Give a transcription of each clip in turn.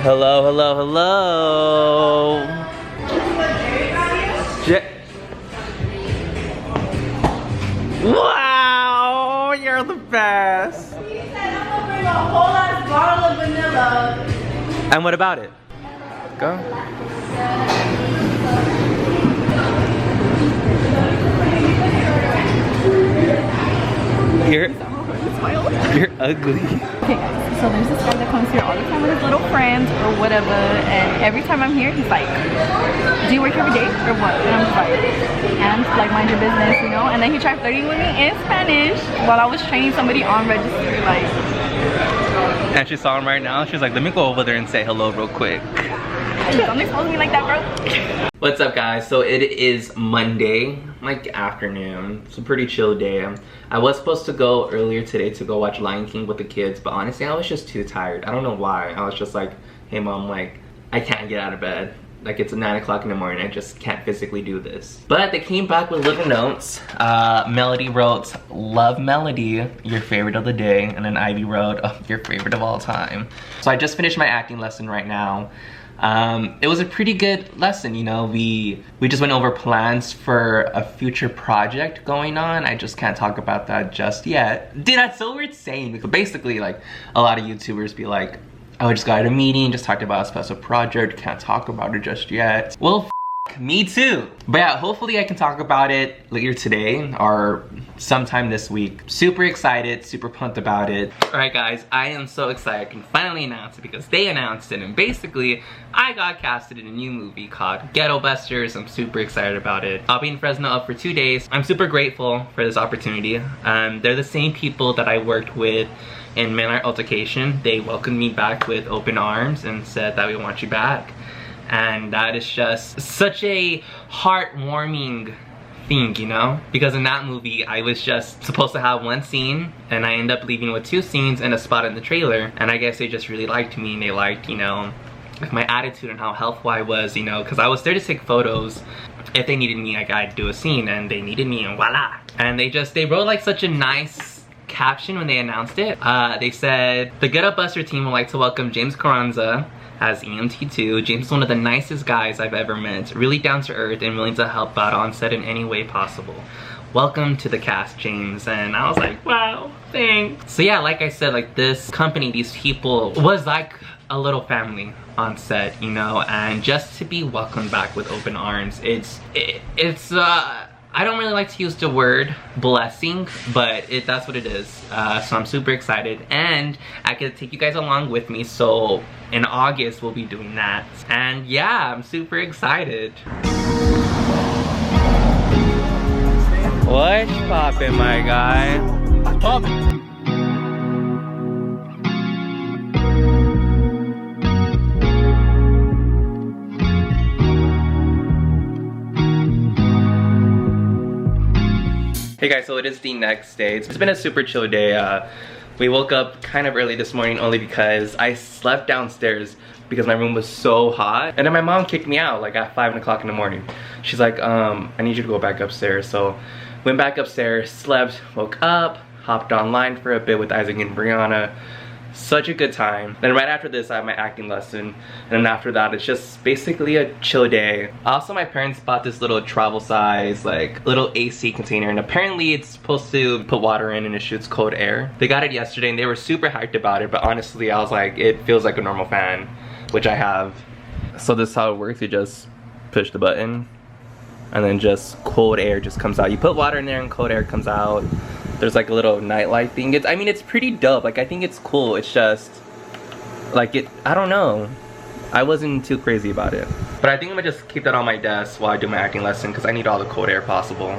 Hello, hello, hello. Wow, you're the best. He said I'm gonna bring a whole ass bottle of vanilla. And what about it? Go. You're ugly. Okay guys, so there's this guy that comes here all the time with his little friends or whatever, and every time I'm here he's like, do you work every day or what? And I'm just like mind your business, you know? And then he tried flirting with me in Spanish while I was training somebody on registry, like. And she saw him right now. She's like, let me go over there and say hello real quick. Don't expose me like that, bro. What's up guys? So it is Monday, like afternoon. It's a pretty chill day. I was supposed to go earlier today to go watch Lion King with the kids, but honestly I was just too tired. I don't know why. I was just like, hey mom, like I can't get out of bed. Like it's 9 o'clock in the morning. I just can't physically do this. But they came back with little notes. Melody wrote, love Melody, your favorite of the day. And then Ivy wrote, oh, your favorite of all time. So I just finished my acting lesson right now. It was a pretty good lesson, you know. We just went over plans for a future project going on. I just can't talk about that just yet. Dude, that's so weird saying, because basically like a lot of YouTubers be like, oh, I just got at a meeting, just talked about a special project, can't talk about it just yet. Well, me too. But yeah, hopefully I can talk about it later today or sometime this week. Super excited, super pumped about it. Alright guys, I am so excited I can finally announce it because they announced it, and basically I got casted in a new movie called Ghetto Busters. I'm super excited about it. I'll be in Fresno up for 2 days. I'm super grateful for this opportunity. They're the same people that I worked with in Midnight Altercation. They welcomed me back with open arms and said that we want you back. And that is just such a heartwarming thing, you know? Because in that movie, I was just supposed to have 1 scene, and I ended up leaving with 2 scenes and a spot in the trailer. And I guess they just really liked me, and they liked, you know, like my attitude and how helpful I was, you know? Because I was there to take photos. If they needed me, I'd do a scene, and they needed me, and voila! And they wrote like such a nice caption when they announced it. They said, the Get Up Buster team would like to welcome James Carranza as EMT2. James is one of the nicest guys I've ever met. Really down to earth and willing to help out on set in any way possible. Welcome to the cast, James. And I was like, wow, thanks. So yeah, like I said, like this company, these people was like a little family on set, you know, and just to be welcomed back with open arms, it's I don't really like to use the word blessing, but that's what it is. So I'm super excited, and I could take you guys along with me. So in August, we'll be doing that. And yeah, I'm super excited. What's poppin', my guy? Poppin'. Hey guys, so it is the next day. It's been a super chill day. We woke up kind of early this morning only because I slept downstairs because my room was so hot. And then my mom kicked me out like at 5 o'clock in the morning. She's like, I need you to go back upstairs. So went back upstairs, slept, woke up, hopped online for a bit with Isaac and Brianna. Such a good time. Then right after this I have my acting lesson, and then after that it's just basically a chill day. Also, my parents bought this little travel size like little AC container, and apparently it's supposed to put water in and it shoots cold air. They got it yesterday and they were super hyped about it, but honestly I was like, it feels like a normal fan, which I have. So this is how it works. You just push the button and then just cold air just comes out. You put water in there and cold air comes out. There's like a little nightlight thing. I mean, it's pretty dope. Like, I think it's cool. It's just, like, I don't know. I wasn't too crazy about it. But I think I'm gonna just keep that on my desk while I do my acting lesson because I need all the cold air possible.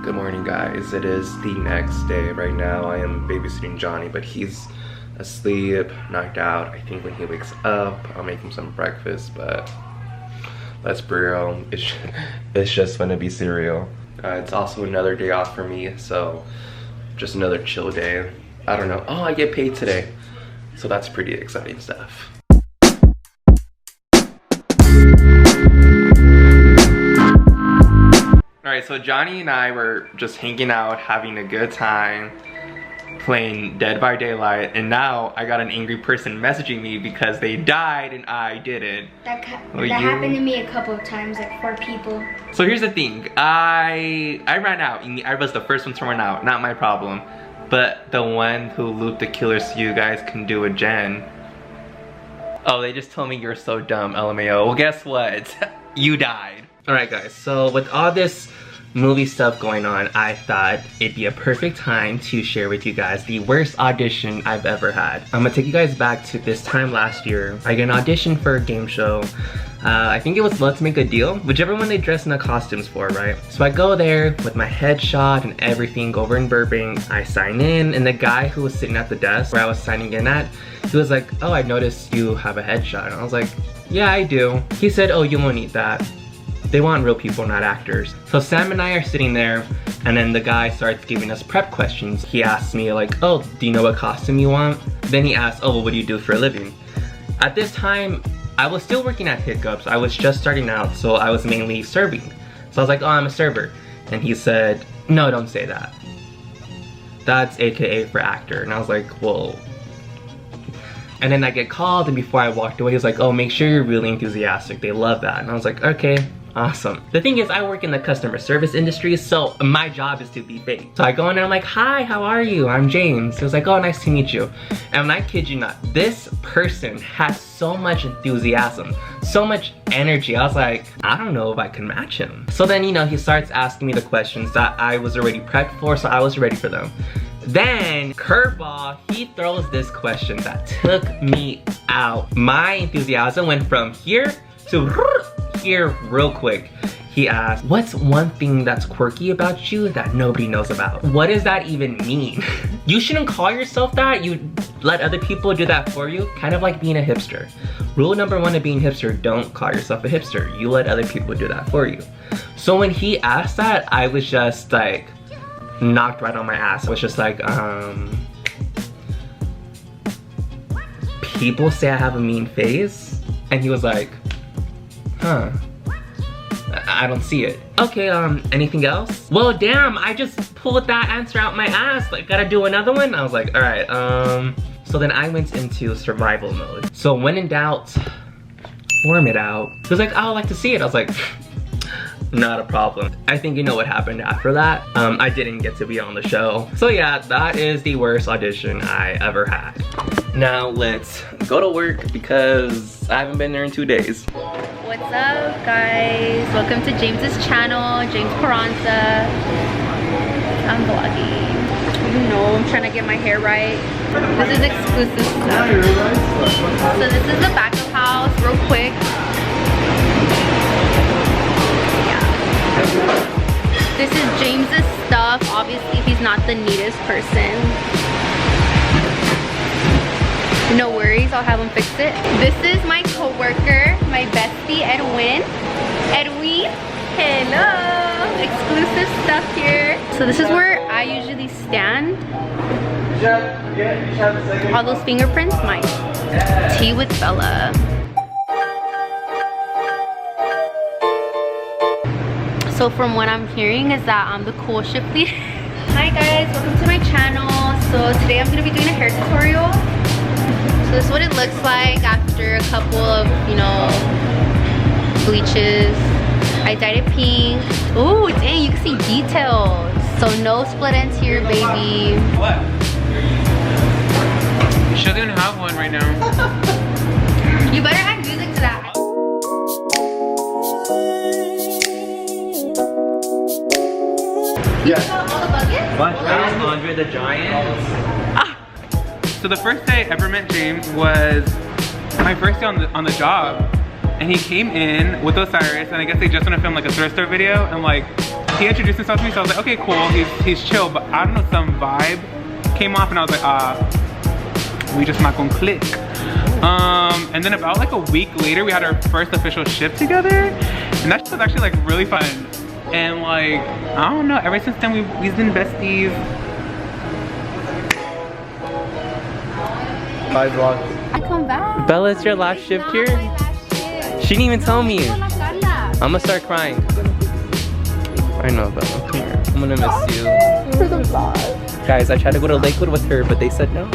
Good morning, guys. It is the next day. Right now, I am babysitting Johnny, but he's asleep, knocked out. I think when he wakes up, I'll make him some breakfast, but let's be real, it's just gonna be cereal. It's also another day off for me, so just another chill day. I don't know. Oh, I get paid today, so that's pretty exciting stuff. Alright, so Johnny and I were just hanging out, having a good time. playing Dead by Daylight, and now I got an angry person messaging me because they died and I didn't. That happened to me a couple of times, like 4 people. So here's the thing, I ran out. I was the first one to run out, not my problem. But the one who looped the killer so you guys can do a gen. Oh, they just told me you're so dumb, LMAO. Well, guess what? You died. Alright guys, so with all this movie stuff going on, I thought it'd be a perfect time to share with you guys the worst audition I've ever had. I'm gonna take you guys back to this time last year. I got an audition for a game show. I think it was Let's Make a Deal, whichever one they dress in the costumes for, right? So I go there with my headshot and everything over in Burbank. I sign in, and the guy who was sitting at the desk where I was signing in at, he was like, oh, I noticed you have a headshot. And I was like, yeah, I do. He said, oh, you won't need that. They want real people, not actors. So Sam and I are sitting there, and then the guy starts giving us prep questions. He asks me like, oh, do you know what costume you want? Then he asks, oh, well, what do you do for a living? At this time, I was still working at Hiccups. I was just starting out, so I was mainly serving. So I was like, oh, I'm a server. And he said, no, don't say that. That's AKA for actor. And I was like, well. And then I get called, and before I walked away, he was like, oh, make sure you're really enthusiastic. They love that. And I was like, okay. Awesome. The thing is, I work in the customer service industry, so my job is to be fake. So I go in there, I'm like, hi, how are you? I'm James. It was like, oh, nice to meet you. And I kid you not, this person has so much enthusiasm, so much energy. I was like, I don't know if I can match him. So then, you know, he starts asking me the questions that I was already prepped for, so I was ready for them. Then, curveball, he throws this question that took me out. My enthusiasm went from here to here real quick. He asked, what's one thing that's quirky about you that nobody knows about? What does that even mean? You shouldn't call yourself that. You let other people do that for you. Kind of like being a hipster. Rule number 1 of being hipster, don't call yourself a hipster. You let other people do that for you. So when he asked that, I was just like, knocked right on my ass. I was just like, people say I have a mean face? And he was like, huh, I don't see it. Okay, anything else? Well, damn, I just pulled that answer out my ass. Like, gotta do another one? I was like, all right, so then I went into survival mode. So when in doubt, worm it out. He was like, oh, I'd like to see it. I was like, not a problem. I think you know what happened after that. I didn't get to be on the show. So yeah, that is the worst audition I ever had. Now let's go to work because I haven't been there in 2 days. What's up, guys? Welcome to James's channel, James Carranza. I'm vlogging. You know, I'm trying to get my hair right. This is exclusive stuff. So this is the back of house, real quick. Yeah. This is James's stuff. Obviously, he's not the neatest person. No worries, I'll have him fix it. This is my coworker, my bestie, Edwin. Edwin, hello! Exclusive stuff here. So this is where I usually stand. All those fingerprints, mine. Tea with Bella. So from what I'm hearing is that I'm the cool shift lead. Hi guys, welcome to my channel. So today I'm gonna be doing a hair tutorial. So this is what it looks like after a couple of, you know, bleaches. I dyed it pink. Oh, dang, you can see details. So no split ends here, baby. What? She doesn't have one right now. You better add music to that. Yeah. All the buckets? Watch out, Andre the Giant. So the first day I ever met James was my first day on the job, and he came in with Osiris, and I guess they just want to film like a thrift store video, and like he introduced himself to me, so I was like, okay, cool, he's chill, but I don't know, some vibe came off, and I was like, we just not gonna click. And then about like a week later, we had our first official shift together, and that was actually like really fun, and like I don't know, ever since then we've been besties. Bye vlog. I come back. Bella, it's your last shift here? She didn't even tell me. I'm gonna start crying. I know, Bella. Come here. I'm gonna miss you. For the vlog. Guys, I tried to go to Lakewood with her, but they said no.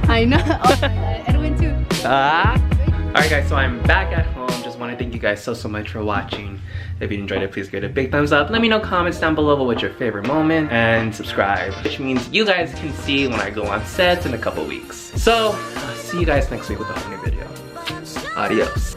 I know. Oh, Edwin too. Alright guys, so I'm back at home. Just want to thank you guys so much for watching. If you enjoyed it, please give it a big thumbs up. Let me know comments down below what's your favorite moment, and subscribe, which means you guys can see when I go on set in a couple weeks. So, see you guys next week with a whole new video. Adios.